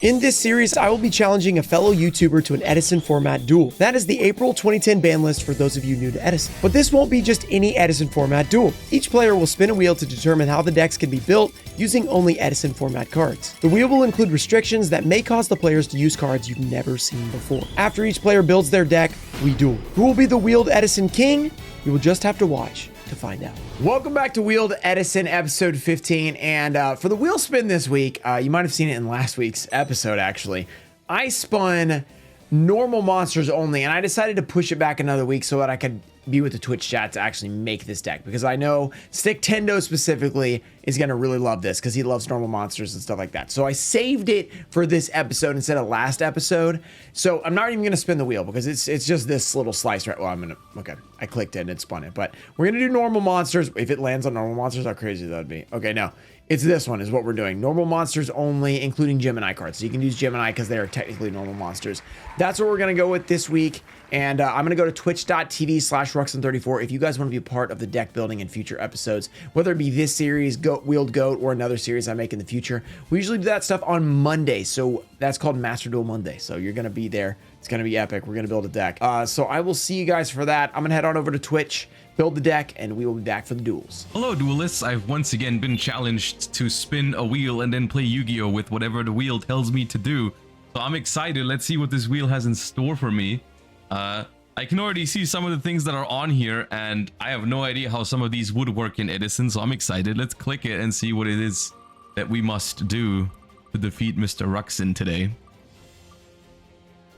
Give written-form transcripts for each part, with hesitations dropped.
In this series, I will be challenging a fellow YouTuber to an Edison format duel. That is the April 2010 ban list for those of you new to Edison. But this won't be just any Edison format duel. Each player will spin a wheel to determine how the decks can be built using only Edison format cards. The wheel will include restrictions that may cause the players to use cards you've never seen before. After each player builds their deck, we duel. Who will be the wheeled Edison king? You will just have to watch to find out. Welcome back to Wheeled Edison episode 15, and for the wheel spin this week, you might have seen it in last week's episode actually. I spun normal monsters only, and I decided to push it back another week so that I could be with the Twitch chat to actually make this deck, because I know Stick Tendo specifically is going to really love this because he loves normal monsters and stuff like that. So I saved it for this episode instead of last episode. So I'm not even going to spin the wheel because it's just this little slice, right? Well, okay, I clicked it and it spun it, but we're going to do normal monsters. If it lands on normal monsters, how crazy that would be. Okay, no, it's this one is what we're doing. Normal monsters only, including Gemini cards. So you can use Gemini because they are technically normal monsters. That's what we're going to go with this week. And I'm going to go to twitch.tv/Ruxin34 if you guys want to be a part of the deck building in future episodes, whether it be this series, Wheeled Goat, or another series I make in the future. We usually do that stuff on Monday, so that's called Master Duel Monday. So you're going to be there. It's going to be epic. We're going to build a deck. So I will see you guys for that. I'm going to head on over to Twitch, build the deck, and we will be back for the duels. Hello, duelists. I've once again been challenged to spin a wheel and then play Yu-Gi-Oh with whatever the wheel tells me to do. So I'm excited. Let's see what this wheel has in store for me. I can already see some of the things that are on here, and I have no idea how some of these would work in Edison, so I'm excited. Let's click it and see what it is that we must do to defeat Mr. Ruxin today.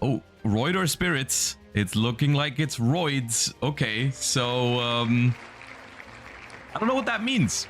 Oh, Roid or Spirits? It's looking like it's Roids. Okay, so I don't know what that means,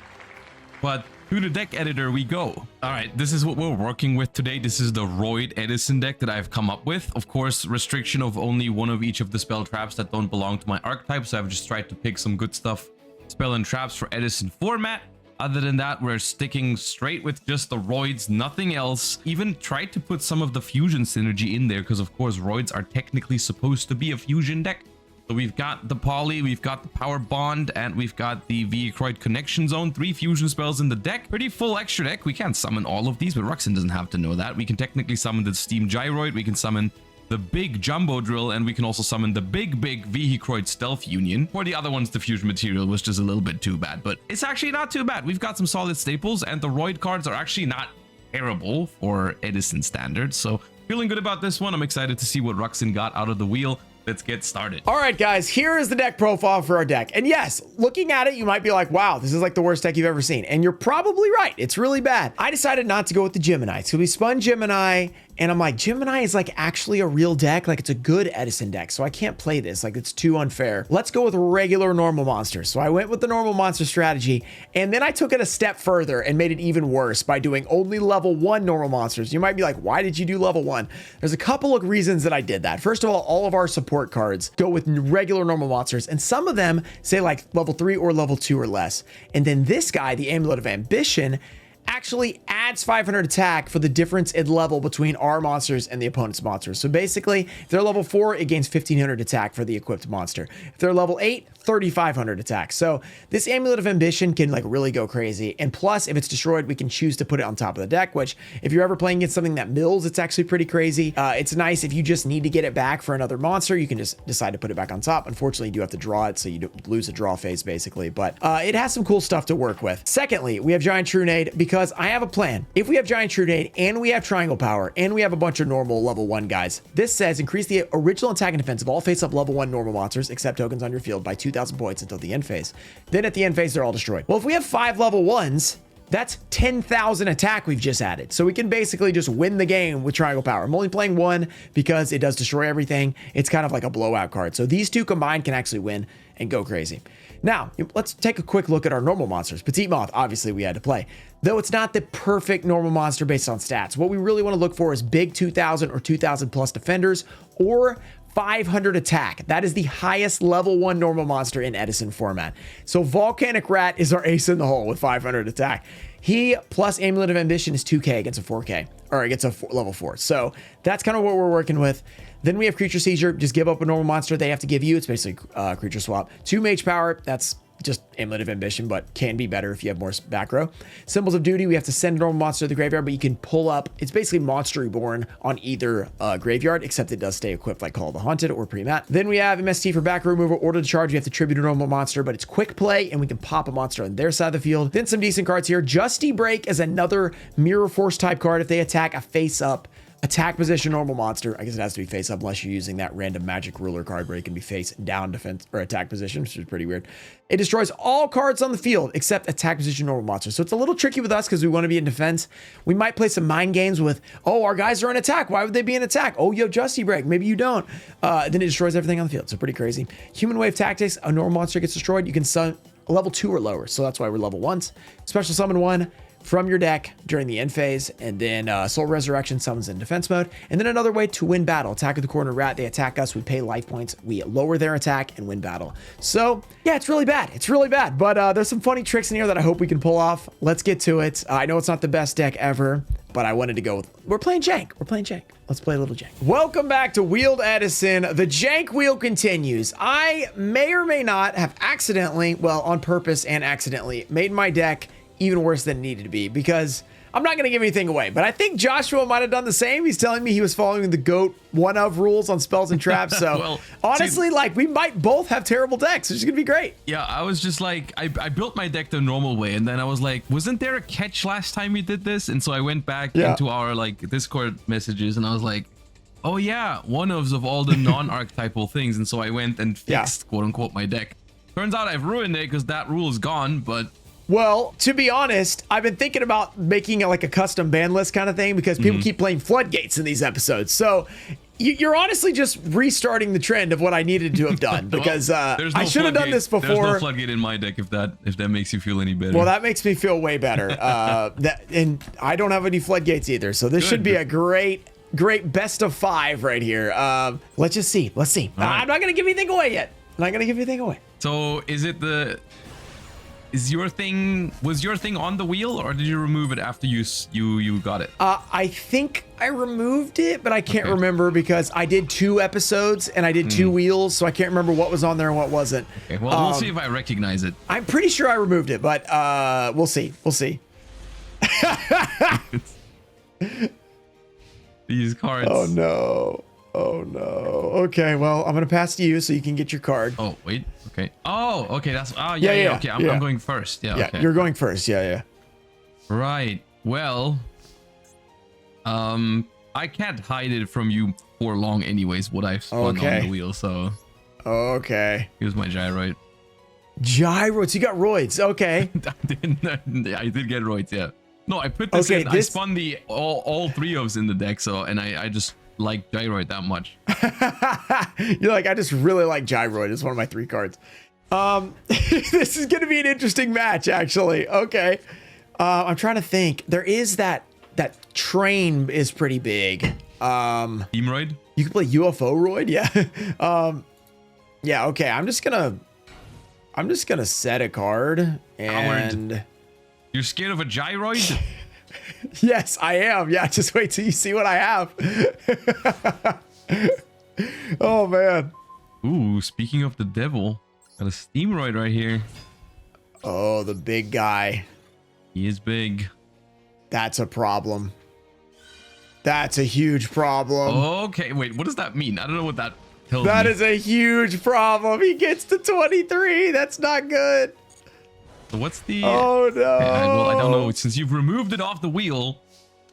but to the deck editor we go. All right, this is what we're working with today. This is the Roid Edison deck that I've come up with. Of course, restriction of only one of each of the spell traps that don't belong to my archetype, so I've just tried to pick some good stuff, spell and traps for Edison format. Other than that, we're sticking straight with just the Roids, nothing else. Even tried to put some of the fusion synergy in there because of course Roids are technically supposed to be a fusion deck. So we've got the Poly, we've got the Power Bond, and we've got the Vehicroid Connection Zone. 3 fusion spells in the deck. Pretty full extra deck. We can't summon all of these, but Ruxin doesn't have to know that. We can technically summon the Steam Gyroid, we can summon the big Jumbo Drill, and we can also summon the big Vehicroid Stealth Union. For the other ones, the fusion material was just a little bit too bad, but it's actually not too bad. We've got some solid staples, and the Roid cards are actually not terrible for Edison standards. So feeling good about this one. I'm excited to see what Ruxin got out of the wheel. Let's get started. All right, guys, here is the deck profile for our deck. And yes, looking at it, you might be like, wow, this is like the worst deck you've ever seen. And you're probably right. It's really bad. I decided not to go with the Gemini. So we spun Gemini, and I'm like, Gemini is like actually a real deck. Like it's a good Edison deck. So I can't play this. Like it's too unfair. Let's go with regular normal monsters. So I went with the normal monster strategy. And then I took it a step further and made it even worse by doing only level 1 normal monsters. You might be like, why did you do level 1? There's a couple of reasons that I did that. First of all of our support cards go with regular normal monsters, and some of them say like level 3 or level 2 or less. And then this guy, the Amulet of Ambition, actually adds 500 attack for the difference in level between our monsters and the opponent's monsters. So basically, if they're level 4, it gains 1500 attack for the equipped monster. If they're level 8, 3500 attack. So this Amulet of Ambition can like really go crazy. And plus, if it's destroyed, we can choose to put it on top of the deck, which if you're ever playing against something that mills, it's actually pretty crazy. It's nice if you just need to get it back for another monster, you can just decide to put it back on top. Unfortunately, you do have to draw it, so you don't lose a draw phase basically, but it has some cool stuff to work with. Secondly, we have Giant Trunade because I have a plan. If we have Giant Trunade and we have Triangle Power and we have a bunch of normal level 1 guys, this says increase the original attack and defense of all face-up level 1 normal monsters except tokens on your field by 2,000 points until the end phase. Then at the end phase, they're all destroyed. Well, if we have 5 level 1s, that's 10,000 attack we've just added. So we can basically just win the game with Triangle Power. I'm only playing 1 because it does destroy everything. It's kind of like a blowout card. So these 2 combined can actually win and go crazy. Now, let's take a quick look at our normal monsters. Petite Moth, obviously we had to play. Though it's not the perfect normal monster based on stats. What we really want to look for is big 2,000 or 2,000 plus defenders or 500 attack. That is the highest level 1 normal monster in Edison format. So Volcanic Rat is our ace in the hole with 500 attack. He plus Amulet of Ambition is 2k against a 4k, or against a level 4. So that's kind of what we're working with. Then we have Creature Seizure. Just give up a normal monster they have to give you. It's basically creature swap. 2 Mage Power. That's just Amulet of Ambition, but can be better if you have more back row. Symbols of Duty, we have to send a normal monster to the graveyard, but you can pull up. It's basically Monster Reborn on either graveyard, except it does stay equipped like Call of the Haunted or Pre-Mat. Then we have MST for back row removal, Order to Charge. We have to tribute a normal monster, but it's quick play, and we can pop a monster on their side of the field. Then some decent cards here. Justy Break is another Mirror Force type card. If they attack a face-up attack position normal monster, I guess it has to be face up unless you're using that random magic ruler card where it can be face down defense or attack position, which is pretty weird. It destroys all cards on the field except attack position normal monster. So it's a little tricky with us because we want to be in defense. We might play some mind games with, oh, our guys are in attack. Why would they be in attack? Oh, you have Justy Break. Maybe you don't. Then it destroys everything on the field. So pretty crazy. Human Wave Tactics, a normal monster gets destroyed. You can summon level 2 or lower. So that's why we're level 1s. Special summon 1 from your deck during the end phase, and then Soul Resurrection summons in defense mode. And then another way to win battle. Attack of the Corner Rat, they attack us, we pay life points, we lower their attack and win battle. So yeah, it's really bad. It's really bad, but there's some funny tricks in here that I hope we can pull off. Let's get to it. I know it's not the best deck ever, but I wanted to go with, we're playing Jank. We're playing Jank. Let's play a little Jank. Welcome back to Wheeled Edison. The Jank wheel continues. I may or may not have accidentally, well, on purpose and accidentally, made my deck even worse than it needed to be, because I'm not going to give anything away, but I think Joshua might have done the same. He's telling me he was following the GOAT one of rules on spells and traps. So well, honestly, like, we might both have terrible decks, which is going to be great. Yeah, I was just like, I built my deck the normal way, and then I was like, wasn't there a catch last time we did this? And so I went back into our like Discord messages, and I was like, oh yeah, one of all the non-archetypal things. And so I went and fixed quote unquote my deck. Turns out I've ruined it because that rule is gone, but well, to be honest, I've been thinking about making like a custom ban list kind of thing because people keep playing Floodgates in these episodes. So you're honestly just restarting the trend of what I needed to have done, because I should have done this before. There's no Floodgate in my deck, if that makes you feel any better. Well, that makes me feel way better. And I don't have any Floodgates either. So this should be a great best of 5 right here. Let's just see. Let's see. Right. I'm not going to give anything away yet. I'm not going to give anything away. So was your thing on the wheel, or did you remove it after you got it? I think I removed it, but I can't remember because I did 2 episodes and I did 2 wheels, so I can't remember what was on there and what wasn't. Okay, well, we'll see if I recognize it. I'm pretty sure I removed it, but we'll see. We'll see. These cards. Oh no. Oh no. Okay, well, I'm gonna pass to you so you can get your card. Oh wait. Okay. Oh, okay. That's yeah. Okay, I'm going first. Yeah. Okay. You're going first. Yeah. Right. Well, I can't hide it from you for long, anyways. What I've spun on the wheel. So. Okay. Here's my gyroid. Gyroids. You got roids. Okay. I did get roids. Yeah. No, I put this in. I spun all 3 ofs in the deck. So, and I just like gyroid that much. You're like, I just really like gyroid. It's one of my 3 cards. This is gonna be an interesting match, actually. Okay. I'm trying to think. There is that train is pretty big. Teamroid? You can play UFO roid. Yeah. Yeah. Okay. I'm just gonna set a card and Howard, you're scared of a gyroid? Yes, I am. Yeah, just wait till you see what I have. Oh, man. Ooh, speaking of the devil, got a Steamroid right here. Oh, the big guy. He is big. That's a problem. That's a huge problem. Okay, wait, what does that mean? I don't know what that tells me. That is a huge problem. He gets to 23. That's not good. So what's the... Oh, no. Well, I don't know. Since you've removed it off the wheel,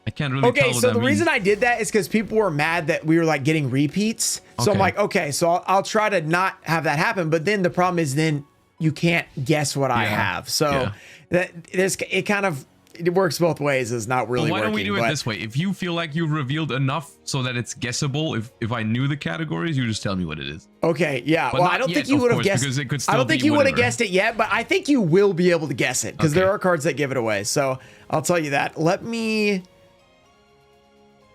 I can't really tell what that means. Okay, so the reason I did that is because people were mad that we were like getting repeats. So I'm like, okay, so I'll try to not have that happen. But then the problem is then you can't guess what I have. So it works both ways. It's not really working. Why don't we do it this way? If you feel like you've revealed enough so that it's guessable, if I knew the categories, you just tell me what it is. Okay, yeah. Well, I don't think you would have guessed. I don't think you would have guessed it yet, but I think you will be able to guess it because there are cards that give it away. So I'll tell you that. Let me.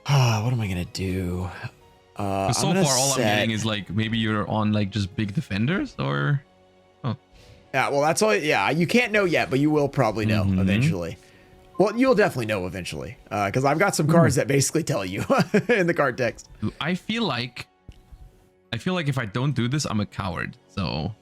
What am I gonna do? So far, all I'm getting is like maybe you're on like just big defenders or. Oh. Yeah. Well, that's all. Yeah, you can't know yet, but you will probably know eventually. Well, you'll definitely know eventually, because I've got some cards that basically tell you in the card text. I feel like if I don't do this, I'm a coward. So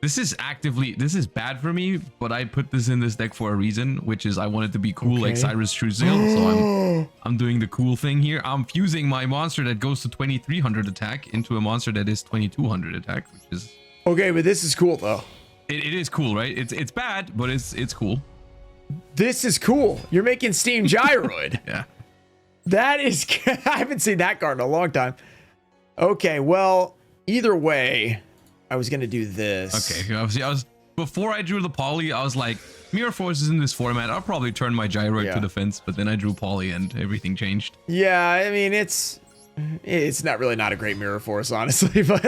This is bad for me, but I put this in this deck for a reason, which is I want it to be cool like Cyrus Truesail, so I'm doing the cool thing here. I'm fusing my monster that goes to 2300 attack into a monster that is 2200 attack, which is... Okay, but this is cool though. It is cool, right? It's bad, but it's cool. This is cool. You're making Steam Gyroid. Yeah. That is... I haven't seen that card in a long time. Okay, well, either way... I was gonna do this. Okay, obviously before I drew the poly, I was like, Mirror Force is in this format. I'll probably turn my Gyroid to defense, but then I drew poly and everything changed. Yeah, I mean it's not a great Mirror Force, honestly, but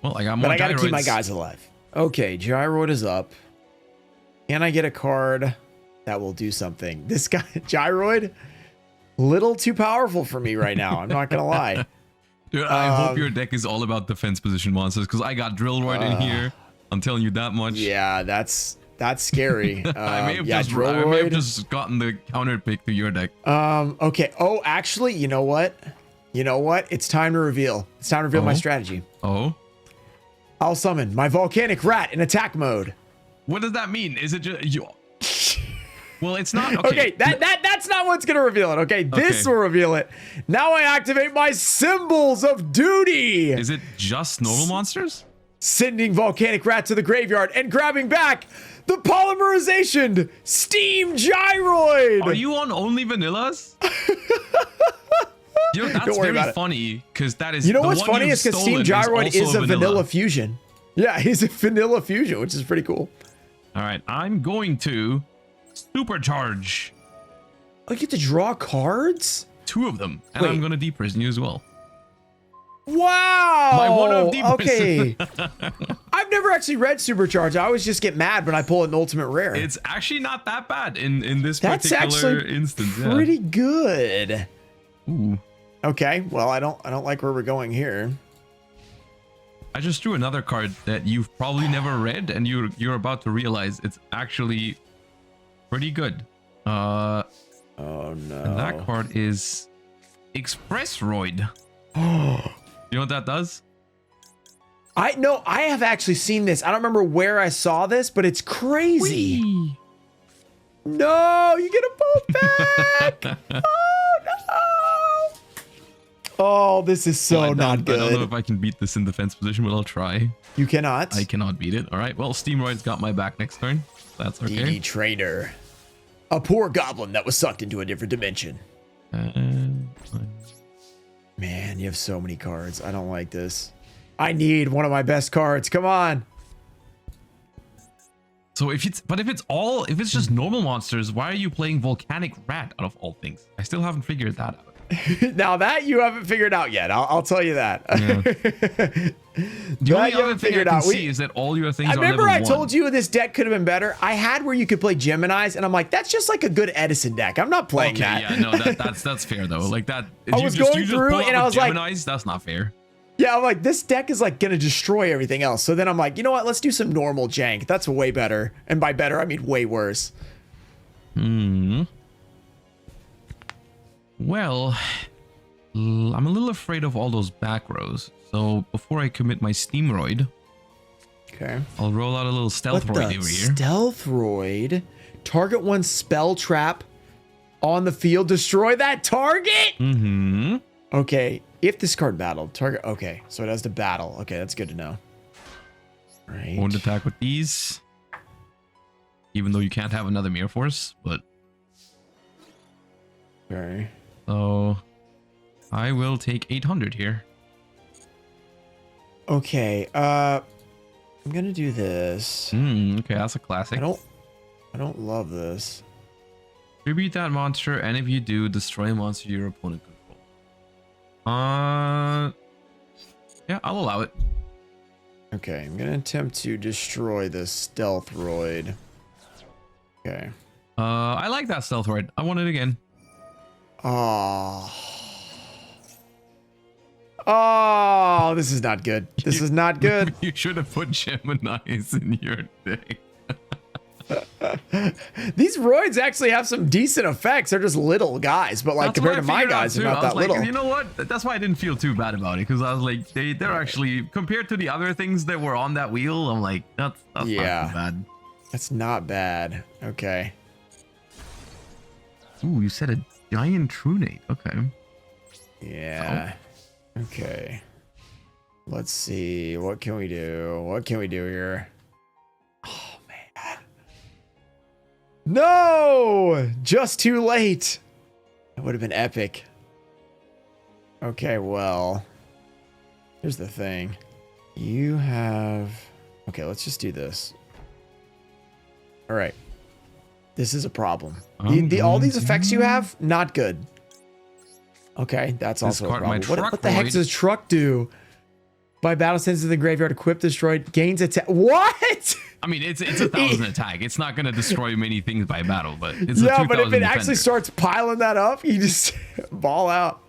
well, I got more. But I gotta gyroids. keep my guys alive. Okay, Gyroid is up. Can I get a card that will do something? This guy, Gyroid, little too powerful for me right now. I'm not gonna lie. Dude, I hope your deck is all about defense position monsters, because I got Drillroid in here. I'm telling you that much. Yeah, that's scary. I may have just gotten the counter pick to your deck. Okay. Oh, actually, you know what? It's time to reveal. It's time to reveal my strategy. Oh? I'll summon my volcanic rat in attack mode. What does that mean? Is it just you? Well, it's not. Okay, that's not what's gonna reveal it. Okay, this will reveal it. Now I activate my symbols of duty. Is it just normal monsters? Sending volcanic rat to the graveyard and grabbing back the polymerization Steam Gyroid. Are you on only vanillas? You know, that's very funny, because that is. You know what's funny is because Steam Gyroid is a vanilla fusion. Yeah, he's a vanilla fusion, which is pretty cool. All right, I'm going to supercharge. I get to draw cards? 2 of them, and I'm going to deep prison you as well. Wow! My one of deep prison. Okay. I've never actually read Supercharge. I always just get mad when I pull an ultimate rare. It's actually not that bad in this That's particular actually instance. Pretty good. Ooh. Okay, well I don't like where we're going here. I just drew another card that you've probably never read, and you're about to realize it's actually pretty good. Oh no. And that card is Expressroid. You know what that does? I have actually seen this. I don't remember where I saw this, but it's crazy. Whee! No, you get a bolt back. Oh no. Oh, this is so not good. I don't know if I can beat this in defense position, but I'll try. You cannot. I cannot beat it. All right. Well, Steamroid's got my back next turn. That's okay. DD Trainer. A poor goblin that was sucked into a different dimension. Man, you have so many cards. I don't like this. I need one of my best cards. Come on. So if it's just normal monsters, why are you playing Volcanic Rat out of all things? I still haven't figured that out. Now that you haven't figured out yet, I'll tell you that. Yeah. The only other thing I can see is that all your things are level 1. Remember I told you this deck could have been better? I had where you could play Geminis, and I'm like, that's just like a good Edison deck. I'm not playing that. Yeah, no, that's fair though. Like that. I was going through and I was like, Geminis? That's not fair. Yeah, I'm like, this deck is like gonna destroy everything else. So then I'm like, you know what? Let's do some normal jank. That's way better. And by better, I mean way worse. Well, I'm a little afraid of all those back rows. So before I commit my Steamroid, okay, I'll roll out a little Stealthroid over here. Stealthroid? Target one spell trap on the field. Destroy that target? Mm-hmm. Okay, if this card battled, target... Okay, so it has to battle. Okay, that's good to know. Right. Won't attack with these. Even though you can't have another Mirror Force, but... Okay. So... I will take 800 here. Okay, I'm gonna do this. Okay, that's a classic. I don't love this. Tribute that monster, and if you do, destroy a monster your opponent controls. Yeah, I'll allow it. Okay, I'm gonna attempt to destroy this Stealthroid. Okay. I like that Stealthroid. I want it again. Oh, this is not good. This is not good. You should have put Geminis in your deck. These roids actually have some decent effects. They're just little guys, but like compared to my guys, they're not that little. You know what? That's why I didn't feel too bad about it, because I was like, they're actually, compared to the other things that were on that wheel, I'm like, that's not too bad. That's not bad. Okay. Ooh, you said a giant trunate. Okay. Yeah. Oh. Okay. Let's see. What can we do? What can we do here? Oh, man. No! Just too late. That would have been epic. Okay, well. Here's the thing. You have... Okay, let's just do this. All right. This is a problem. All these effects you have, not good. Okay, that's also a problem. What the heck does this truck do? By battle sends to the graveyard, equip destroyed, gains attack. What? I mean, it's 1,000 attack. It's not going to destroy many things by battle, but it's yeah, a 2,000 but if it defender. actually starts piling that up, you just ball out.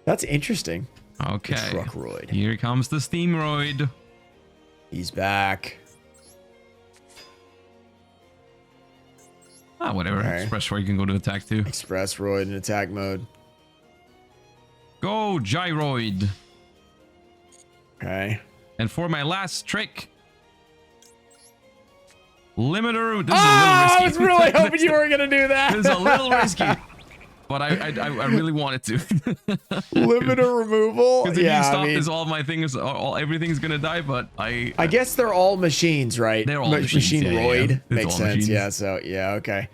That's interesting. Okay. The truckroid. Here comes the steamroid. He's back. Ah, whatever. Okay. Express roid can go to attack too. Express roid in attack mode. Go gyroid. Okay. And for my last trick, limiter. This is a little risky. I was really hoping you were gonna do that. This is a little risky, but I really wanted to. Limiter removal. Because if you stop this, all my things, everything's gonna die. But I guess they're all machines, right? They're all machines. Machine roid. Yeah. Makes sense. Machines. Yeah. So yeah. Okay.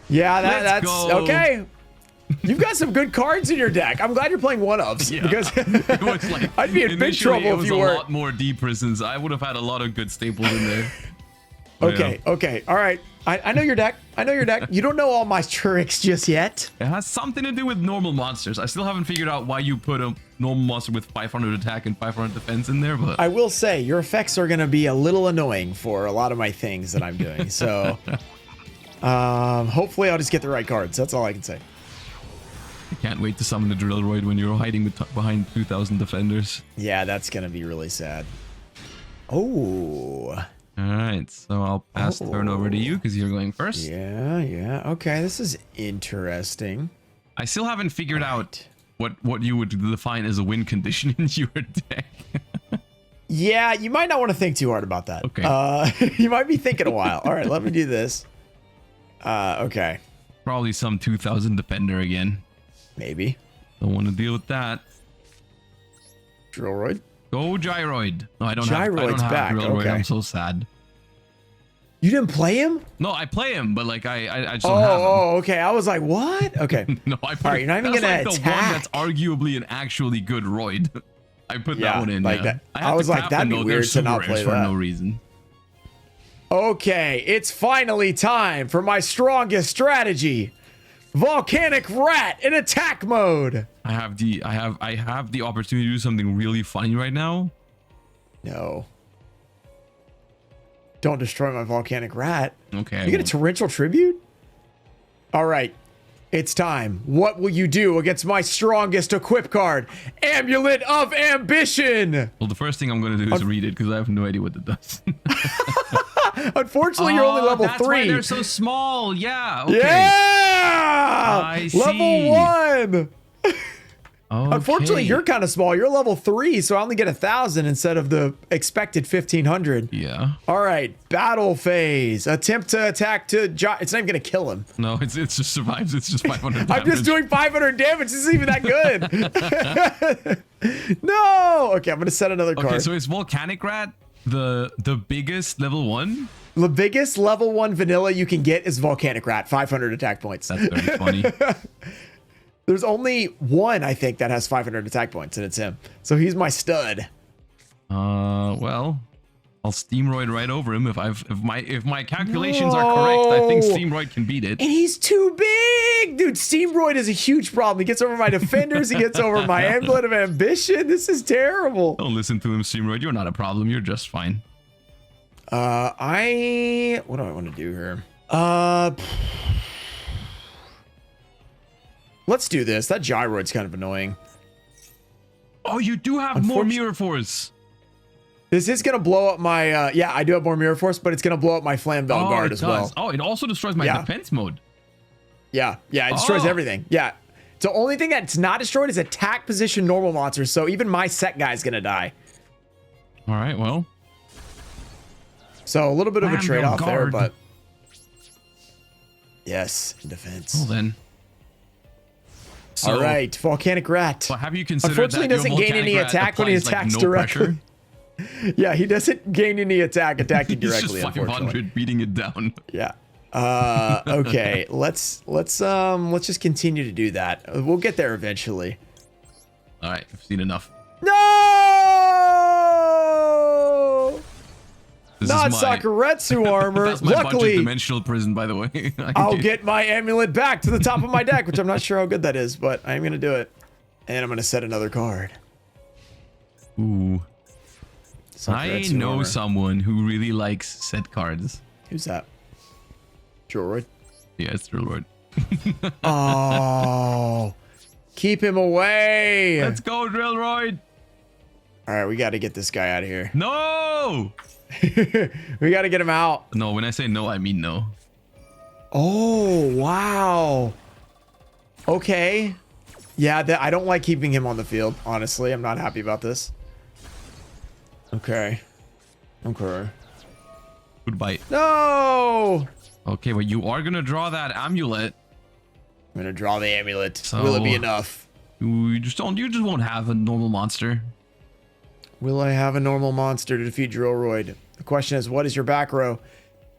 Yeah. That's okay. You've got some good cards in your deck. I'm glad you're playing one-ofs because it was like, I'd be in big trouble if you were. It was a lot more deep prisons. I would have had a lot of good staples in there. Okay, okay, all right. I know your deck. I know your deck. You don't know all my tricks just yet. It has something to do with normal monsters. I still haven't figured out why you put a normal monster with 500 attack and 500 defense in there, but... I will say, your effects are going to be a little annoying for a lot of my things that I'm doing, so... hopefully I'll just get the right cards. That's all I can say. I can't wait to summon the Drillroid when you're hiding behind 2,000 defenders. Yeah, that's going to be really sad. Oh. Alright, so I'll pass the turn over to you because you're going first. Yeah. Okay, this is interesting. I still haven't figured out what you would define as a win condition in your deck. Yeah, you might not want to think too hard about that. Okay. You might be thinking a while. All right, let me do this. Okay. Probably some 2,000 defender again. Maybe. Don't want to deal with that. Drillroid. Go Gyroid. No, I don't Gyroid's have back. Drillroid. Okay. I'm so sad. You didn't play him? No, I play him, but like I just don't have him. Oh, okay. I was like, what? Okay. No, I put all right, you're not even gonna like attack. The one that's arguably an actually good roid. I put that one in. Like that. I was like, that'd be weird to not play for that no reason. Okay, it's finally time for my strongest strategy. Volcanic Rat in attack mode. I have the opportunity to do something really funny right now. No. Don't destroy my Volcanic Rat. Okay. You get a torrential tribute? All right. It's time. What will you do against my strongest equip card? Amulet of Ambition. Well, the first thing I'm going to do is read it because I have no idea what it does. Unfortunately, you're only level 3. That's why they're so small. Yeah. Okay. Yeah. I see. Level 1. Okay. Unfortunately, you're kind of small. You're level 3, so I only get 1,000 instead of the expected 1,500. Yeah. All right. Battle phase. Attempt to attack to... It's not even going to kill him. No, it just survives. It's just 500 damage. I'm just doing 500 damage. This isn't even that good. No. Okay, I'm going to set another card. Okay, so is Volcanic Rat the biggest level 1? The biggest level 1 vanilla you can get is Volcanic Rat. 500 attack points. That's very funny. There's only one, I think, that has 500 attack points, and it's him. So he's my stud. Well, I'll Steamroid right over him if my calculations are correct. I think Steamroid can beat it. And he's too big, dude. Steamroid is a huge problem. He gets over my defenders. He gets over my Amulet of Ambition. This is terrible. Don't listen to him, Steamroid. You're not a problem. You're just fine. What do I want to do here? Let's do this. That Gyroid's kind of annoying. Oh, you do have more Mirror Force. This is going to blow up my, yeah, I do have more Mirror Force, but it's going to blow up my Flam Bell Guard as well. Oh, it also destroys my defense mode. Yeah, it destroys everything. Yeah. So the only thing that's not destroyed is attack position normal monsters. So even my set guy's going to die. All right, well. So a little bit of a trade-off there, but... Yes, in defense. Well then. So, all right, Volcanic Rat. Well, have you considered unfortunately, that doesn't gain any attack when he attacks directly. Yeah, he doesn't gain any attack attacking directly. He's just 500 beating it down. Yeah. Okay. Let's just continue to do that. We'll get there eventually. All right, I've seen enough. No! Not Sakuretsu armor. That's my Luckily, dimensional prison, by the way. I'll get my amulet back to the top of my deck, which I'm not sure how good that is, but I'm gonna do it. And I'm gonna set another card. Ooh. I know armor. someone who really likes set cards. Who's that? Droid? Yeah, it's Droid. Oh, keep him away. Let's go, Drillroid. All right, we got to get this guy out of here. No! We got to get him out. No, when I say no, I mean no. Oh, wow. Okay. Yeah, I don't like keeping him on the field, honestly. I'm not happy about this. Okay. Goodbye. No! Okay, well, you are going to draw that amulet. I'm going to draw the amulet. So, will it be enough? You just won't have a normal monster. Will I have a normal monster to defeat Drillroid? The question is, what is your back row?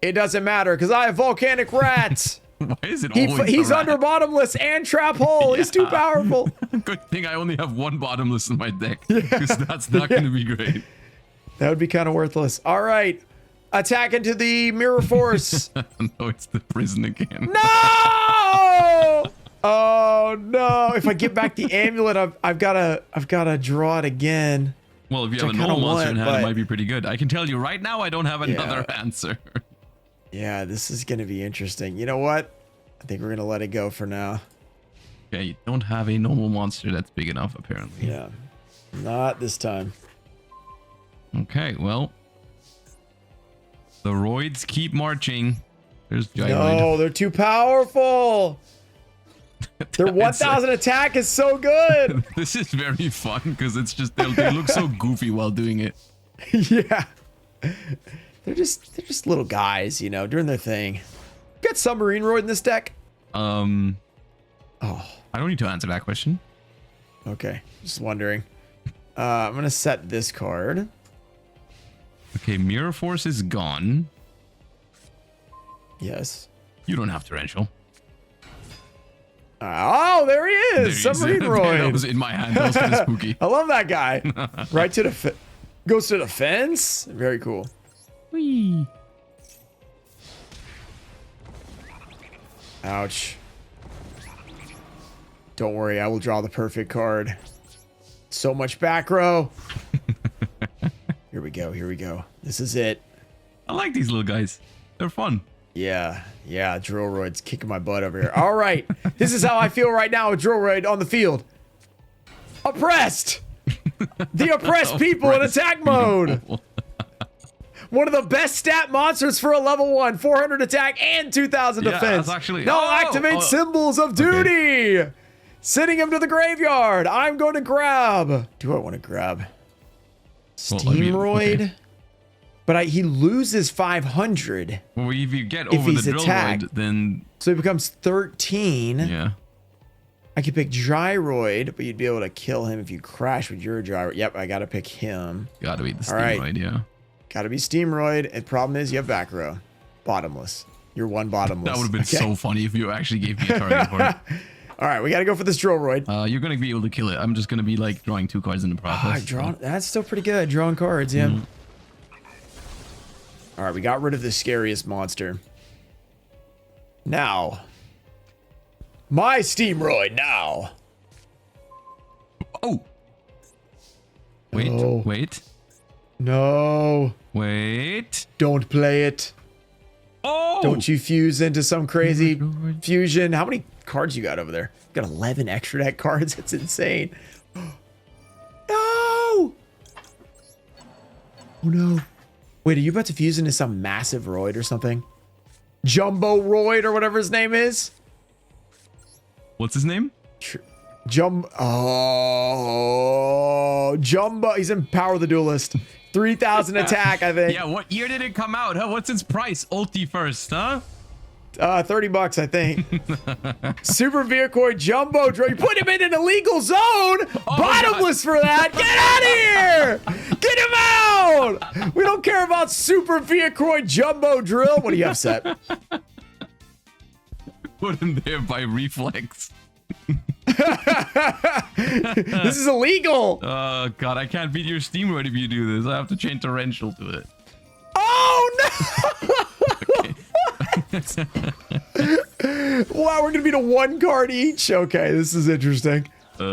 It doesn't matter, because I have Volcanic Rats. Why is it always He's the under rat? bottomless and trap hole. He's too powerful. Good thing I only have one bottomless in my deck, because that's not going to be great. That would be kind of worthless. All right. Attack into the Mirror Force. No, it's the prison again. No! Oh no! If I get back the amulet, I've gotta draw it again. Well, if you have a normal monster in hand, it might be pretty good. I can tell you right now, I don't have another answer. Yeah, this is gonna be interesting. You know what? I think we're gonna let it go for now. Okay, you don't have a normal monster that's big enough, apparently. Yeah, not this time. Okay, well, the roids keep marching. There's Gyroid. No, they're too powerful. Their 1,000 attack is so good. This is very fun because it's just they look so goofy while doing it. Yeah, they're just little guys, you know, doing their thing. Got Submarine Roid in this deck. Oh, I don't need to answer that question. Okay, just wondering. I'm gonna set this card. Okay, Mirror Force is gone. Yes. You don't have torrential. Oh, there he is. Submarine Roid. That was in my hand. That was kind of spooky. I love that guy. Right to the goes to the fence. Very cool. Whee. Ouch. Don't worry, I will draw the perfect card. So much back row. Here we go. Here we go. This is it. I like these little guys. They're fun. Yeah, Drillroid's kicking my butt over here. All right, this is how I feel right now with Drillroid on the field. Oppressed! The oppressed people in attack mode! One of the best stat monsters for a level 1. 400 attack and 2,000 defense. Actually, now activate Symbols of Duty! Okay. Sending him to the graveyard. I'm going to grab. Do I want to grab? Steamroid? Okay. But he loses 500. Well, if you get over the Drillroid, then... So he becomes 13. Yeah. I could pick Gyroid, but you'd be able to kill him if you crash with your Gyroid. Yep, I gotta pick him. Gotta be the Steamroid, yeah. Gotta be Steamroid. And problem is, you have back row. Bottomless. You're one bottomless. That would have been so funny if you actually gave me a target for it. All right, we gotta go for this Drillroid. You're gonna be able to kill it. I'm just gonna be like drawing 2 cards in the process. That's still pretty good. Drawing cards, yeah. All right, we got rid of the scariest monster. Now, my Steamroid now. Oh. Wait, no. Wait. No. Wait. Don't play it. Oh. Don't you fuse into some crazy fusion. How many cards you got over there? You got 11 extra deck cards. That's insane. No. Oh no. Wait, are you about to fuse into some massive roid or something? Jumbo roid or whatever his name is? What's his name? Oh, Jumbo. He's in Power the Duelist. 3,000 attack, I think. Yeah, what year did it come out? Huh? What's its price? Ulti first, huh? $30, I think. Super Vehicle Jumbo Drill. You put him in an illegal zone. Oh, bottomless for that. Get out of here. Get him out. We don't care about Super Vehicle Jumbo Drill. What do you have set? Put him there by reflex. This is illegal. Oh, God. I can't beat your Steam Roid if you do this. I have to chain torrential to it. Oh, no. Wow, we're gonna beat a 1 card each. Okay, this is interesting. Your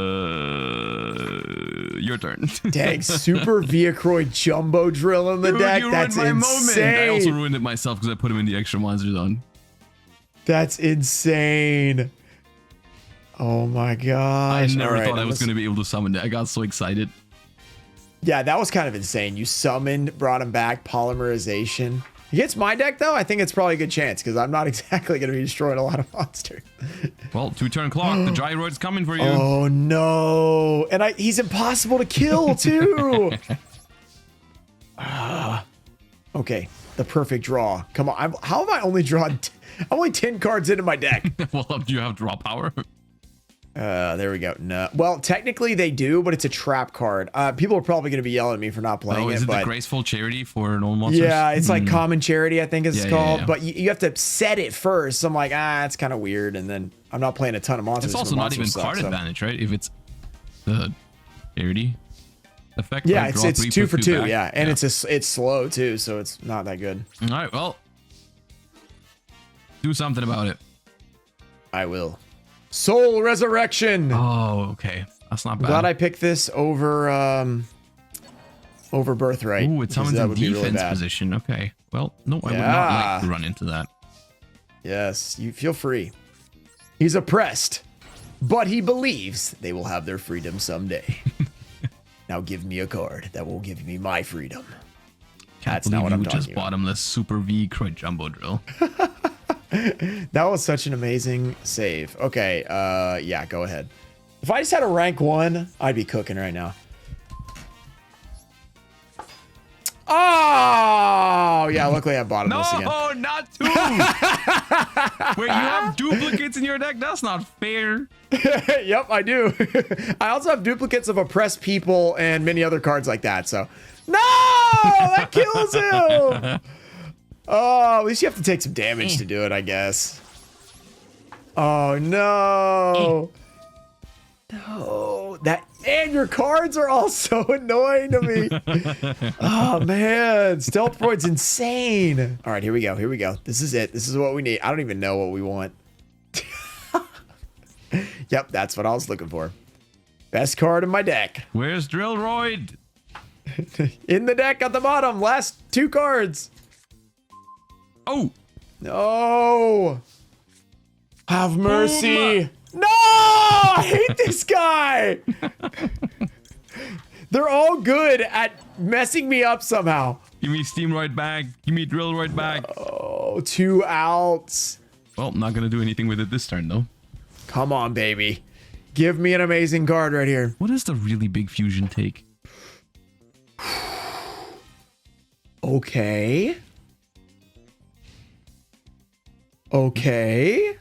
turn. Dang, Super Viacroid Jumbo Drill in the deck. That's insane. I also ruined it myself because I put him in the extra monster zone. That's insane. Oh my gosh. I never thought I was gonna be able to summon it. I got so excited. Yeah, that was kind of insane. You summoned, brought him back, polymerization. Against my deck, though, I think it's probably a good chance because I'm not exactly going to be destroying a lot of monsters. Well, 2-turn clock. The gyroid's coming for you. Oh, no. And he's impossible to kill, too. Okay, the perfect draw. Come on. How have I only drawn... I'm only 10 cards into my deck. Well, do you have draw power? There we go. No. Well, technically they do, but it's a trap card. People are probably going to be yelling at me for not playing it. Is it but the Graceful Charity for normal monsters? Yeah, it's like Common Charity, I think it's called. Yeah. But you have to set it first. So I'm like, it's kind of weird. And then I'm not playing a ton of monsters. It's also not even card advantage, right? If it's the charity effect. Yeah, like it's 2 for 2. Back. Yeah, and it's slow too, so it's not that good. All right, well, do something about it. I will. Soul Resurrection. Oh, okay. That's not bad. Glad I picked this over Birthright. Ooh, it summons in defense position. Okay. Well, no, I would not like to run into that. Yes, you feel free. He's oppressed, but he believes they will have their freedom someday. Now give me a card that will give me my freedom. That's not what I'm talking about. Just bottomless Super V Croid Jumbo Drill. That was such an amazing save. Okay, yeah, go ahead. If I just had a rank 1, I'd be cooking right now. Oh, yeah, luckily I bottomless again. No, not 2. Wait, you have duplicates in your deck? That's not fair. Yep, I do. I also have duplicates of oppressed people and many other cards like that, so. No! That kills him! Oh, at least you have to take some damage to do it, I guess. Oh, no. No. And your cards are all so annoying to me. Oh, man. Stealth Freud's insane. All right, here we go. Here we go. This is it. This is what we need. I don't even know what we want. Yep, that's what I was looking for. Best card in my deck. Where's Drillroid? In the deck at the bottom. Last 2 cards. Oh. No. Have mercy. Boom. No! I hate this guy. They're all good at messing me up somehow. Give me Steamroid back. Give me Drillroid back. Oh, 2 outs. Well, I'm not going to do anything with it this turn, though. Come on, baby. Give me an amazing card right here. What does the really big fusion take? Okay. Okay.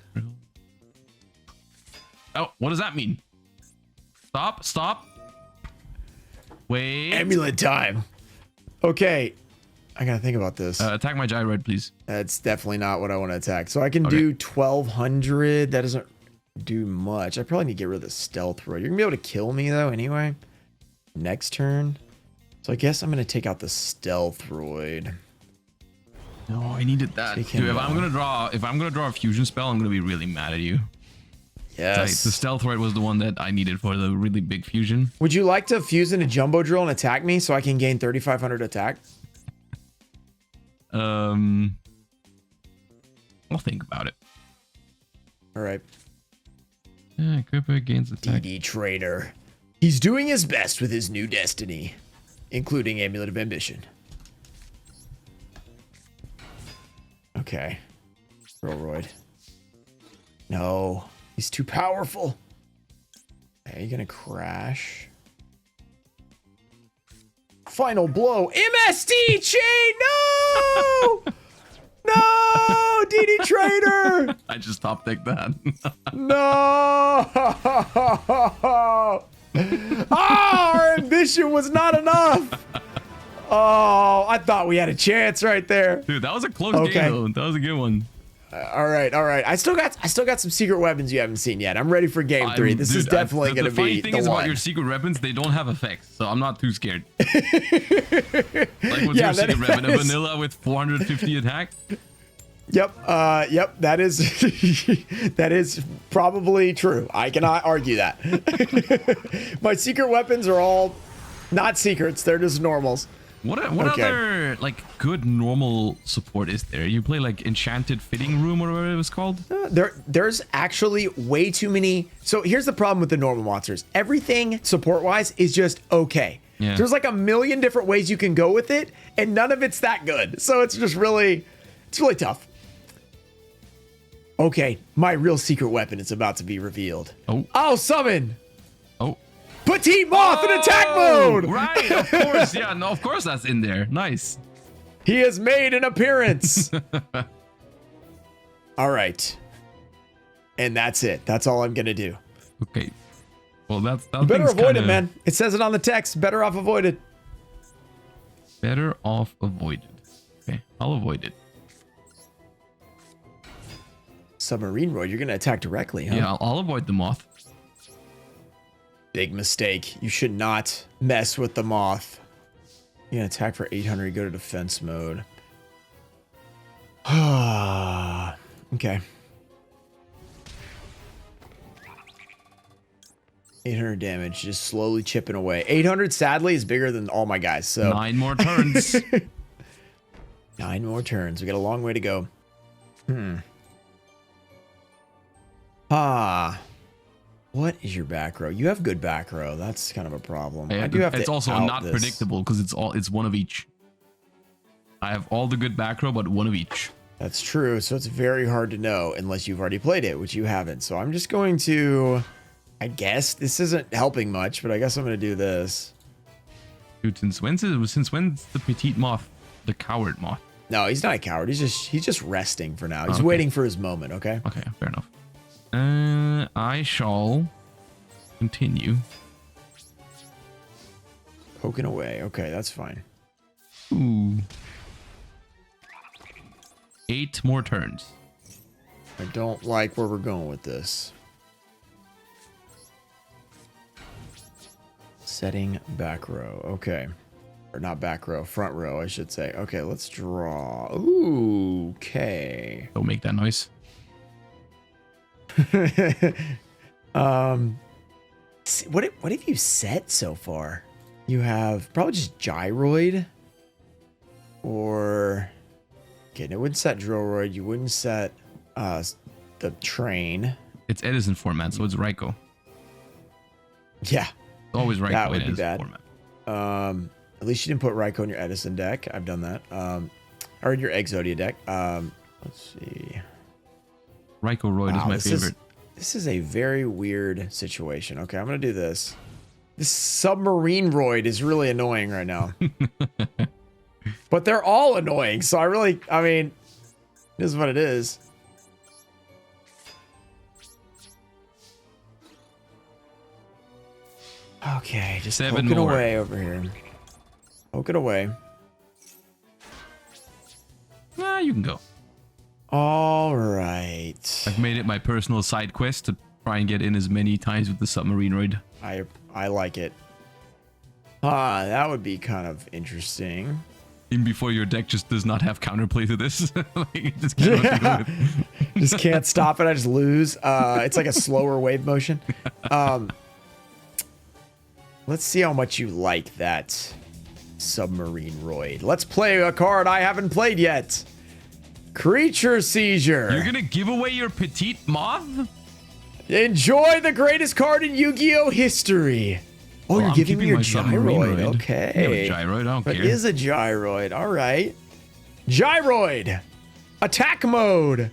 Oh, what does that mean? Stop, stop. Wait. Amulet time. Okay. I gotta think about this. Attack my gyroid, please. That's definitely not what I want to attack. So I can do 1,200. That doesn't do much. I probably need to get rid of the stealth roid. You're gonna be able to kill me though anyway. Next turn. So I guess I'm gonna take out the stealth roid. No, I needed that. Dude, if I'm gonna draw a fusion spell, I'm gonna be really mad at you. Yes. The stealth roid was the one that I needed for the really big fusion. Would you like to fuse in a jumbo drill and attack me so I can gain 3,500 attack? I'll think about it. All right. Yeah, Cooper gains attack. DD Trader. He's doing his best with his new destiny, including Amulet of Ambition. Okay. Roid. No. He's too powerful. Okay, you're gonna crash. Final blow. MSD chain! No! No! DD Trader! I just top decked that. No! Our ambition was not enough. Oh, I thought we had a chance right there. Dude, that was a close game though. That was a good one. All right. I still got some secret weapons you haven't seen yet. I'm ready for game 3. This is definitely going to be the one. The funny thing is about your secret weapons, they don't have effects, so I'm not too scared. Like what's your secret weapon? A vanilla with 450 attack? Yep. Yep. That is that is probably true. I cannot argue that. My secret weapons are all not secrets. They're just normals. What other like good normal support is there? You play like Enchanted Fitting Room or whatever it was called? There's actually way too many. So here's the problem with the normal monsters. Everything support wise is just okay. Yeah. There's like a million different ways you can go with it, and none of it's that good. So it's just really tough. Okay, my real secret weapon is about to be revealed. Oh, summon. Oh. Petite Moth in attack mode! Right, of course. Yeah, no, of course that's in there. Nice. He has made an appearance. All right. And that's it. That's all I'm going to do. Okay. Well, that better avoid it, man. It says it on the text. Better off avoided. Better off avoided. Okay, I'll avoid it. Submarine Roid, you're going to attack directly, huh? Yeah, I'll avoid the moth. Big mistake. You should not mess with the moth. You can attack for 800, go to defense mode. Okay. 800 damage, just slowly chipping away. 800, sadly, is bigger than all my guys, so... 9 more turns. 9 more turns. We got a long way to go. What is your back row? You have good back row. That's kind of a problem. Yeah, I do have to. It's also not predictable because it's one of each. I have all the good back row, but one of each. That's true. So it's very hard to know unless you've already played it, which you haven't. So I'm just going to. I guess this isn't helping much, but I guess I'm going to do this. Dude, since when's the petite moth, the coward moth? No, he's not a coward. He's just resting for now. He's waiting for his moment. Okay. Okay, fair enough. I shall continue. Poking away. Okay, that's fine. Ooh. 8 more turns. I don't like where we're going with this. Setting back row. Okay. Or not back row, front row, I should say. Okay, let's draw. Ooh, okay. Don't make that noise. What have you set so far? You have probably just Gyroid, or okay, it wouldn't set Drillroid. You wouldn't set the train. It's Edison format, so it's Raikou. Yeah, it's always Raikou. That would be Edison bad. Format. At least you didn't put Raikou in your Edison deck. I've done that. Or in your Exodia deck. Let's see. Raikou Roid is my favorite. This is a very weird situation. Okay, I'm going to do this. This submarine Roid is really annoying right now. But they're all annoying, so I mean, this is what it is. Okay, just poking away over here. Poke it away. You can go. All right. I've made it my personal side quest to try and get in as many times with the submarine Roid. I like it. That would be kind of interesting. Even before your deck just does not have counterplay to this. Like, just can't just can't stop it. I just lose. It's like a slower wave motion. Let's see how much you like that submarine Roid. Let's play a card I haven't played yet. Creature Seizure. You're gonna give away your petite moth? Enjoy the greatest card in Yu-Gi-Oh history. Oh, well, you're giving me your Gyroid. Okay. Yeah, Gyroid, I don't care. It is a Gyroid. All right. Gyroid. Attack mode.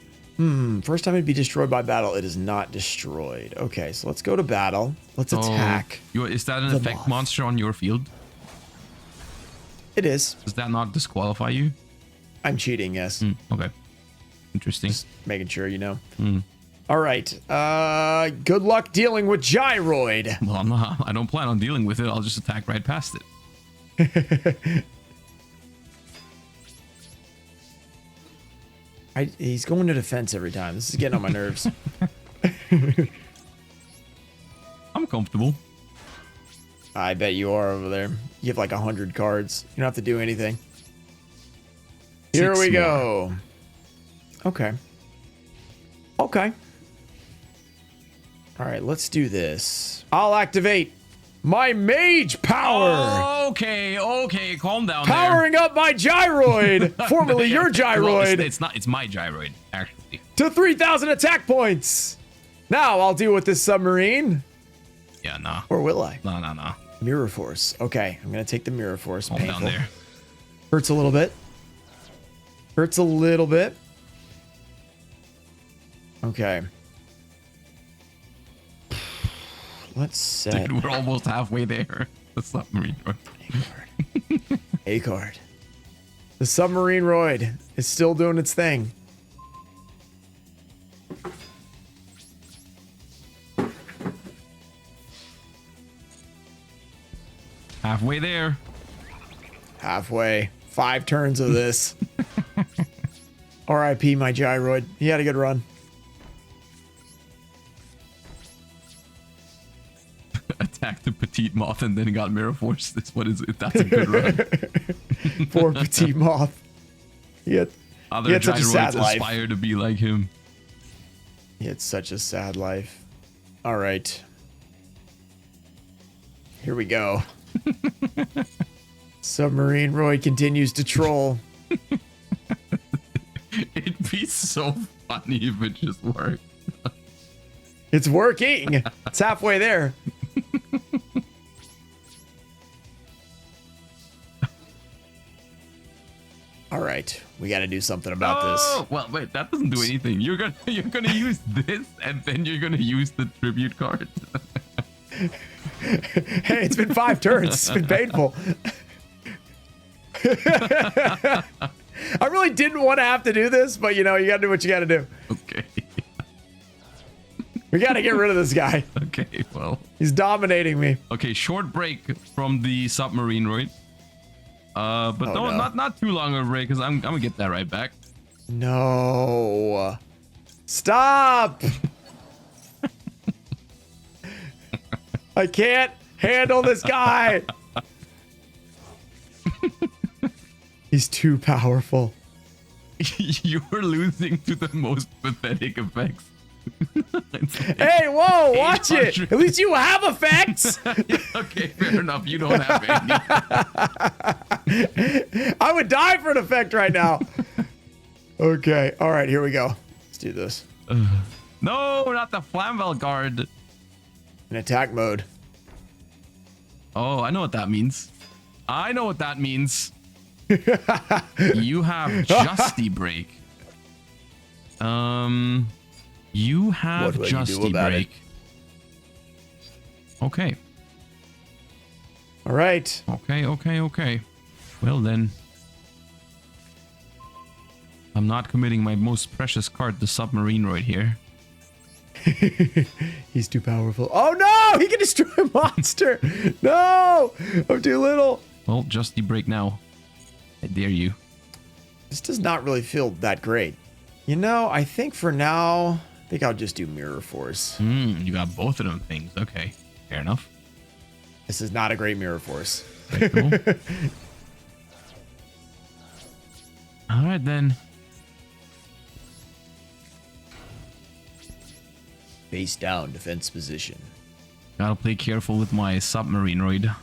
First time it'd be destroyed by battle. It is not destroyed. Okay, so let's go to battle. Let's attack. Is that an effect moth. monster on your field? It is. Does that not disqualify you? I'm cheating, yes. Okay. Interesting. Just making sure, you know. All right. Good luck dealing with Gyroid. Well, I don't plan on dealing with it. I'll just attack right past it. He's going to defense every time. This is getting on my nerves. I'm comfortable. I bet you are over there. You have like 100 cards. You don't have to do anything. Here we go. Okay. Okay. All right, let's do this. I'll activate my mage power. Okay, calm down. Powering up my Gyroid, formerly your Gyroid. Well, it's my Gyroid, actually. To 3,000 attack points. Now I'll deal with this submarine. Yeah, nah. Or will I? Nah. Mirror Force. Okay, I'm gonna take the Mirror Force. Calm down there. Hurts a little bit. Hurts a little bit. Okay. Let's set. Dude, we're almost halfway there. The submarine. A card. The submarine roid is still doing its thing. Halfway there. Halfway. 5 turns of this. R.I.P. my Gyroid. He had a good run. Attacked the petite moth and then got mirror force. That's a good run. Poor petite moth. He had such a sad life. Aspire to be like him. He had such a sad life. All right. Here we go. Submarine Roy continues to troll. It'd be so funny if it just worked. It's working. It's halfway there. All right, we got to do something about this. Well, wait, that doesn't do anything. You're gonna use this, and then you're gonna use the tribute card. Hey, it's been 5 turns. It's been painful. I really didn't want to have to do this, but you know, you got to do what you got to do. Okay. We got to get rid of this guy. Okay, well. He's dominating me. Okay, short break from the submarine, right? But no. not too long of a break, because I'm gonna get that right back. No. Stop. I can't handle this guy. He's too powerful. You were losing to the most pathetic effects. Hey, whoa, watch it. At least you have effects. Okay, fair enough. You don't have any. I would die for an effect right now. Okay. All right, here we go. Let's do this. No, not the Flamvel guard. In attack mode. Oh, I know what that means. You have Justy Break. You have Justy Break. Okay. All right. Okay. Well then. I'm not committing my most precious card to Submarine right here. He's too powerful. Oh no! He can destroy a monster! No! I'm too little. Well, Justy Break now. I dare you. This does not really feel that great. You know, I think for now, I think I'll just do Mirror Force. You got both of them things. Okay, fair enough. This is not a great Mirror Force. Very cool. All right then. Face down, defense position. Gotta play careful with my submarine roid.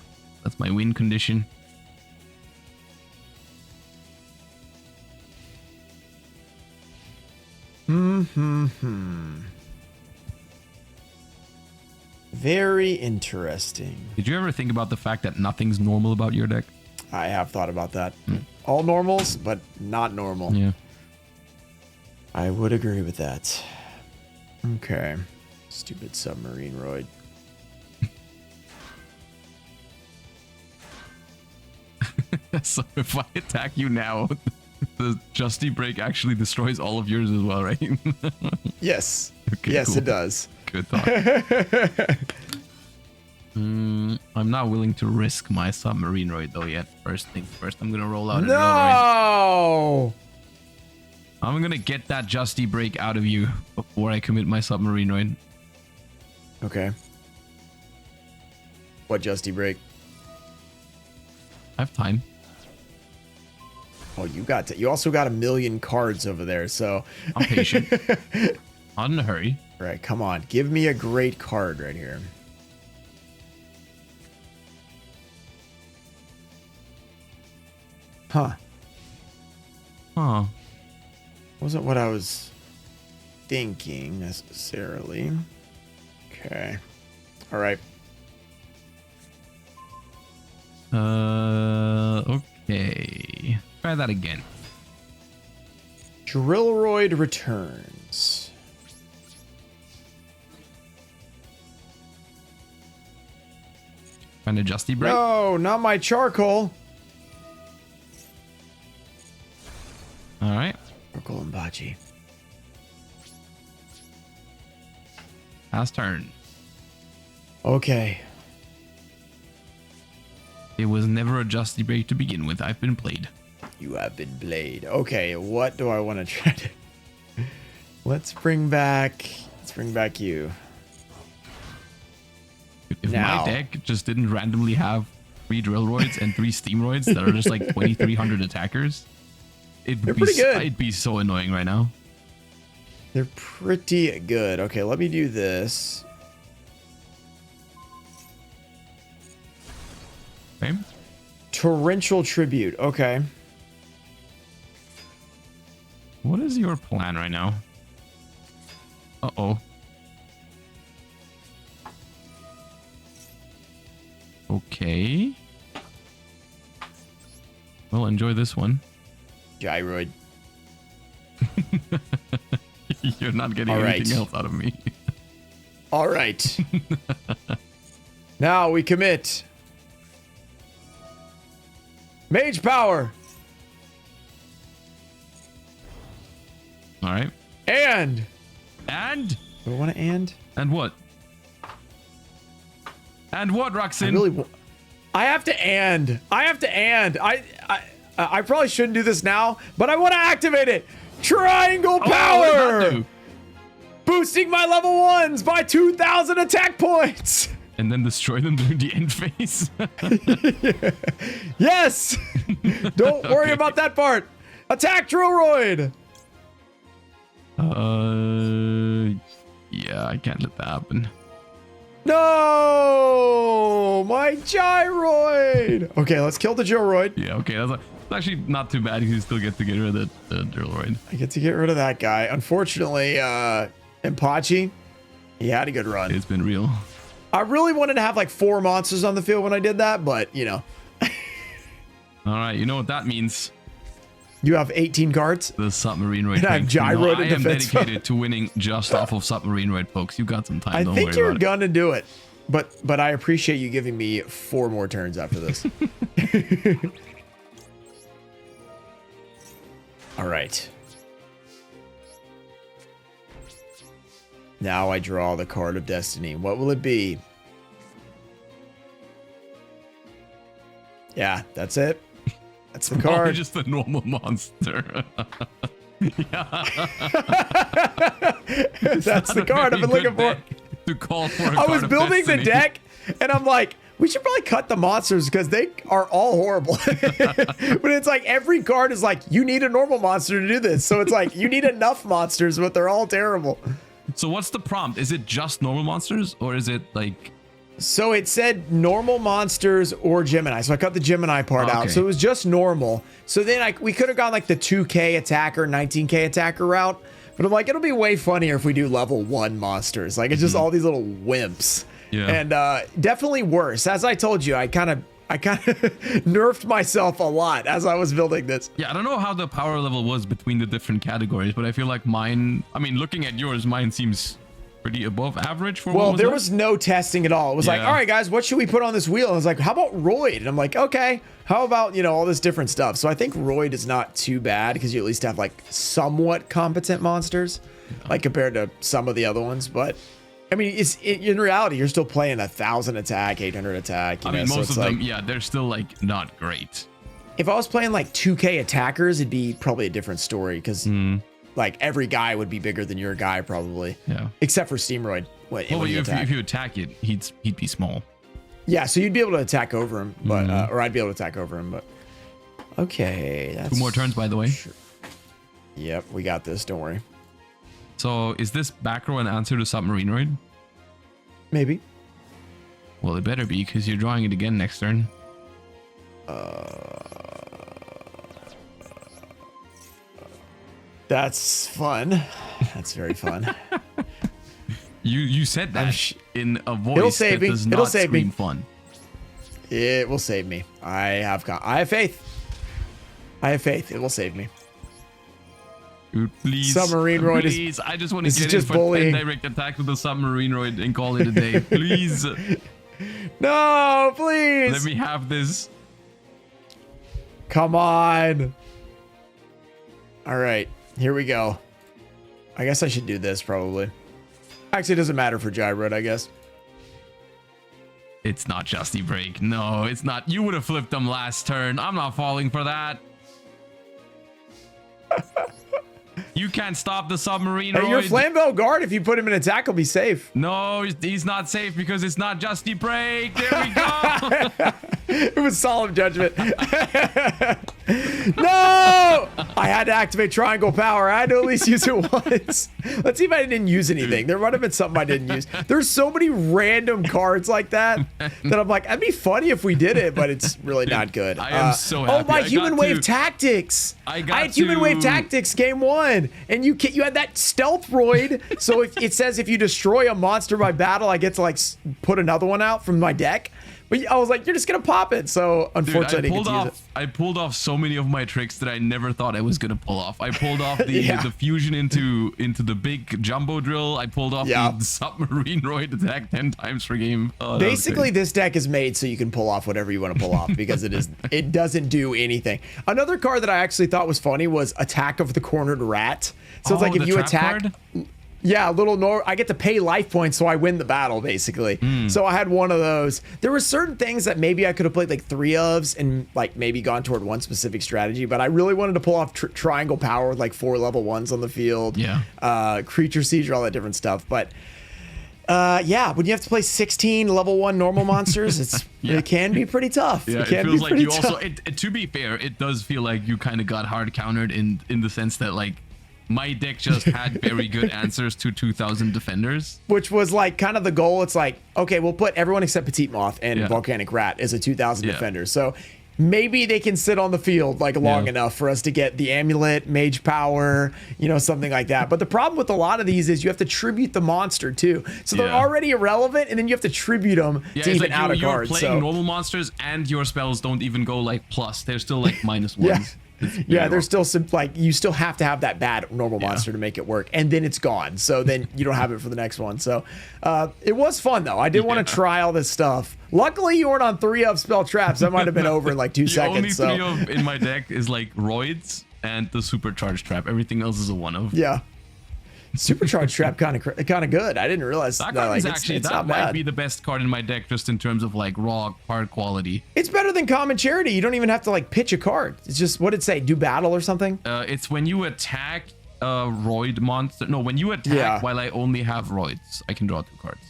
That's my win condition. Very interesting. Did you ever think about the fact that nothing's normal about your deck? I have thought about that. All normals, but not normal. Yeah. I would agree with that. Okay. Stupid submarine roid. So if I attack you now, the Justy Break actually destroys all of yours as well, right? Yes. Okay, yes, cool. it does. Good thought. I'm not willing to risk my submarine roid though yet. First things first, I'm gonna roll out a drill roid. No! I'm gonna get that Justy Break out of you before I commit my submarine roid. Okay. What Justy Break? I have time. Oh, you also got 1,000,000 cards over there, so I'm patient. Not in a hurry. All right, come on. Give me a great card right here. Huh. Huh. Wasn't what I was thinking necessarily. Okay. All right. Okay. Try that again. Drillroid returns. Find a Justy Break. No, not my charcoal. All right. Charcoal and Bachi. Last turn. Okay. It was never a Justy Break to begin with. I've been played. You have been played. Okay, what do I want to try to... Let's bring back you. If Now. my deck just didn't randomly have 3 Drillroids and 3 Steamroids that are just like 2,300 attackers, They're pretty good. It'd be so annoying right now. They're pretty good. Okay, let me do this. Okay. Torrential Tribute. Okay. What is your plan right now? Uh-oh. Okay. Well, enjoy this one. Gyroid. You're not getting All anything right. else out of me. All right. Now we commit. Mage power. All right. And. And? Do I want to and? And what? And what, Roxin? I have to and. I have to and. I probably shouldn't do this now, but I want to activate it. Triangle Oh, power. what does that do? Boosting my level 1s by 2,000 attack points. And then destroy them during the end phase. Yes. Don't worry about that part. Attack Drillroid. Yeah, I can't let that happen. No, my Gyroid. Okay, let's kill the Gyroid. Yeah, okay, that's actually not too bad. You still get to get rid of the Drillroid. I get to get rid of that guy. Unfortunately, Impachi, he had a good run. It's been real. I really wanted to have like 4 monsters on the field when I did that, but you know. All right, you know what that means. You have 18 cards. The submarine raid. And I have Gyroid I in am defense. dedicated to winning just off of submarine raid, folks. You got some time. I Don't think worry you're about it. gonna do it, but I appreciate you giving me 4 more turns after this. All right. Now I draw the card of destiny. What will it be? Yeah, that's it. That's the Probably card. just a normal monster. Yeah. That's the card I've been looking for. To call for a I was card of building the destiny. deck, and I'm like, we should probably cut the monsters because they are all horrible. But it's like every card is like, you need a normal monster to do this. So it's like, you need enough monsters, but they're all terrible. So what's the prompt? Is it just normal monsters, or is it like... So it said normal monsters or Gemini. So I cut the Gemini part out. Okay. So it was just normal. So then we could have gone like the 2K attacker, 19K attacker route. But I'm like, it'll be way funnier if we do level 1 monsters. Like, it's just all these little wimps. Yeah. And definitely worse. As I told you, I I kind of nerfed myself a lot as I was building this. Yeah, I don't know how the power level was between the different categories, but I feel like mine, I mean, looking at yours, mine seems pretty above average for Well, what was there left. was no testing at all. It was like, Yeah. all right, guys, what should we put on this wheel? And I was like, how about Roid? And I'm like, okay, how about, you know, all this different stuff. So I think Roid is not too bad because you at least have like somewhat competent monsters, like compared to some of the other ones. But I mean, in reality, you're still playing 1,000 attack, 800 attack. I know, mean, so most it's of them, like, yeah, they're still like not great. if I was playing like 2K attackers, it'd be probably a different story because like every guy would be bigger than your guy probably. Yeah. Except for Steamroid. Well, if you attack it, he'd be small. Yeah, so you'd be able to attack over him, but or I'd be able to attack over him, but okay. That's 2 more turns, by the way. Sure. Yep, we got this. Don't worry. So is this back row an answer to Submarinoid? Maybe. Well, it better be because you're drawing it again next turn. That's fun. That's very fun. You said that in a voice It'll save that me. does It'll not save me. scream fun. It will save me. I have faith. I have faith. It will save me. Dude, please, Submarinoid is- please. I just want this to is get in just for bullying. 10 direct attacks with the Submarinoid and call it a day. Please, No, please. let me have this. Come on. All right, here we go. I guess I should do this probably. Actually, it doesn't matter for Gyroid, I guess. It's not Justy Break. No, it's not. You would have flipped them last turn. I'm not falling for that. You can't stop the Submarinoid. Hey, your Flambeau Guard, if you put him in attack, will be safe. No, he's not safe because it's not Justy Break. There we go. It was solemn judgment. No! I had to activate triangle power. I had to at least use it once. Let's see if I didn't use anything. There might have been something I didn't use. There's so many random cards like that that I'm like, it'd be funny if we did it, but it's really not good. I am so happy. Oh, my I Human got Wave to- Tactics. I had Human Wave Tactics game 1, and you had that Stealth Roid. So if it says if you destroy a monster by battle, I get to like put another one out from my deck. But I was like, you're just gonna pop it. So unfortunately, Dude, I didn't get to use it. I pulled off so many of my tricks that I never thought I was gonna pull off. I pulled off the Yeah. the fusion into the big jumbo drill. I pulled off Yeah. the Submarinoid attack 10 times per game. Oh, that was Basically, great. this deck is made so you can pull off whatever you want to pull off because it doesn't do anything. Another card that I actually thought was funny was Attack of the Cornered Rat. So it's like if the you trap attack. card? Yeah, I get to pay life points so I win the battle, basically. So I had one of those. There were certain things that maybe I could have played like 3 ofs and like maybe gone toward one specific strategy, but I really wanted to pull off triangle power with like 4 level 1s on the field. Yeah. Creature seizure, all that different stuff. But yeah, when you have to play 16 level 1 normal monsters, it can be pretty tough. Yeah, it can feels be like pretty you tough. also. To be fair, it does feel like you kind of got hard countered in the sense that like my deck just had very good answers to 2,000 defenders. Which was like kind of the goal. It's like, okay, we'll put everyone except Petite Moth and Yeah. Volcanic Rat as a 2,000 Yeah. defender. So maybe they can sit on the field like long enough for us to get the Amulet, Mage Power, something like that. But the problem with a lot of these is you have to tribute the monster too. So they're Yeah. already irrelevant, and then you have to tribute them Yeah, to it's even like out a you're card. playing So normal monsters and your spells don't even go like plus. They're still like minus yeah. ones. It's very Yeah, wrong. there's still some you still have to have that bad normal monster to make it work, and then it's gone. So then you don't have it for the next one. So it was fun though. I did want to try all this stuff. Luckily, you weren't on 3 of spell traps. That might have been over in like 2 The only seconds. 3 So of in my deck is like Roids and the Supercharged Trap. Everything else is a 1 of. yeah, Supercharged Trap kind of good. I didn't realize That that. card Like, is it's actually that not might bad. be the best card in my deck just in terms of like raw card quality. It's better than Common Charity. You don't even have to like pitch a card. It's just what it say, do battle or something. It's when you attack a Roid monster. No, when you attack Yeah. while I only have Roids, I can draw 2 cards.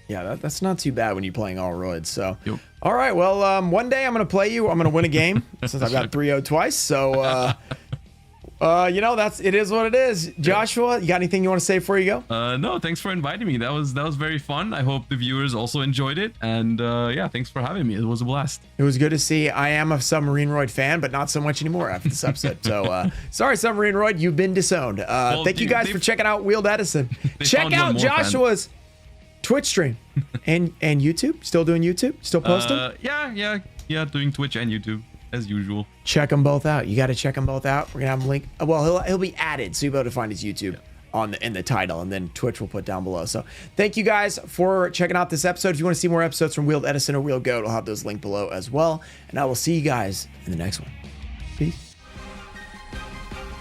Yeah, that's not too bad when you're playing all roids. So, Yep. all right. Well, one day I'm gonna play you. I'm gonna win a game since I've got 3-0 twice. So, it is what it is. Joshua, you got anything you want to say before you go? No, thanks for inviting me. That was very fun. I hope the viewers also enjoyed it. And yeah, thanks for having me. It was a blast. It was good to see. I am a Submarine Roid fan, but not so much anymore after this upset. So, sorry, Submarine Roid, you've been disowned. Thank you guys for checking out Wheeled Edison. Check found one out more Joshua's Twitch stream and YouTube. Still doing YouTube? Still posting? Yeah. yeah, doing Twitch and YouTube as usual. Check them both out. You got to check them both out. We're gonna have them link. Well, he'll be added, so you'll be able to find his YouTube in the title, and then Twitch will put down below. So thank you guys for checking out this episode. If you want to see more episodes from Wheeled Edison or Wheeled Goat, I'll have those linked below as well. And I will see you guys in the next one. Peace.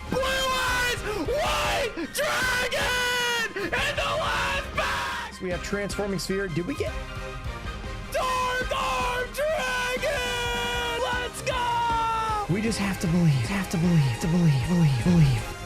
Blue Eyes White Dragon in the last box. We have Transforming Sphere. Did we get Dark Arm Dragon? Let's go! We just have to believe. Believe.